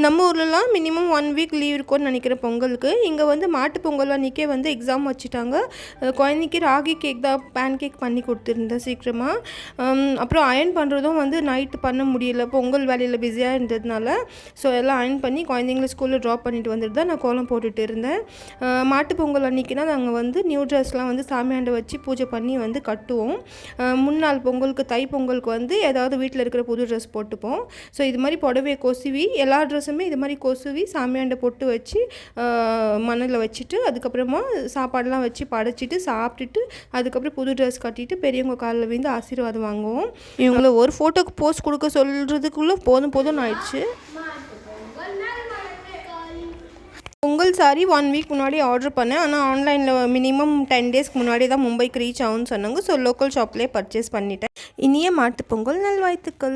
நம்ம ஊர்லலாம் minimum 1 week leave இருக்கும்னு நினைக்கிறேன் பொங்கலுக்கு. இங்கே வந்து மாட்டு பொங்கல் அன்றைக்கே வந்து எக்ஸாம் வச்சுட்டாங்க. குழந்தைக்கு ராகி கேக் தான் பேன் கேக் பண்ணி கொடுத்துருந்தேன் சீக்கிரமாக. அப்புறம் அயர்ன் பண்ணுறதும் வந்து நைட்டு பண்ண முடியல, பொங்கல் வேலையில் பிஸியாக இருந்ததுனால. ஸோ எல்லாம் அயர்ன் பண்ணி குழந்தைங்கள ஸ்கூலில் ட்ராப் பண்ணிட்டு வந்துட்டு தான் நான் கோலம் போட்டுட்டு இருந்தேன். மாட்டு பொங்கல் அன்றைக்கினா நாங்கள் வந்து நியூ ட்ரெஸ்லாம் வந்து சாமியாண்டை வச்சு பூஜை பண்ணி வந்து கட்டுவோம். முன்னாள் பொங்கலுக்கு தை பொங்கலுக்கு வந்து ஏதாவது வீட்டில் இருக்கிற புது ட்ரெஸ் போட்டுப்போம். ஸோ இது மாதிரி புடவையை கொசுவி எல்லா ட்ரெஸ்ஸுமே இது மாதிரி கொசுவி சாமியாண்டை பொட்டு வச்சு மணலில் வச்சுட்டு அதுக்கப்புறமா சாப்பாடெலாம் வச்சு படைச்சிட்டு சாப்பிட்டுட்டு அதுக்கப்புறம் புது ட்ரெஸ் கட்டிட்டு பெரியவங்க காலில் விழுந்து ஆசீர்வாதம் வாங்குவோம். இவங்கள ஒரு ஃபோட்டோக்கு போஸ்ட் கொடுக்க சொல்கிறதுக்குள்ளே போதும் ஆயிடுச்சு. பொங்கல் சாரி 1 வீக் முன்னாடி ஆர்டர் பண்ணேன். ஆனால் ஆன்லைனில் மினிமம் 10 டேஸ்க்கு முன்னாடி தான் மும்பைக்கு ரீச் ஆகும்னு சொன்னாங்க. ஸோ லோக்கல் ஷாப்லேயே பர்ச்சேஸ் பண்ணிட்டேன். இனிய மாட்டுப் பொங்கல் நல்வாழ்த்துக்கள்.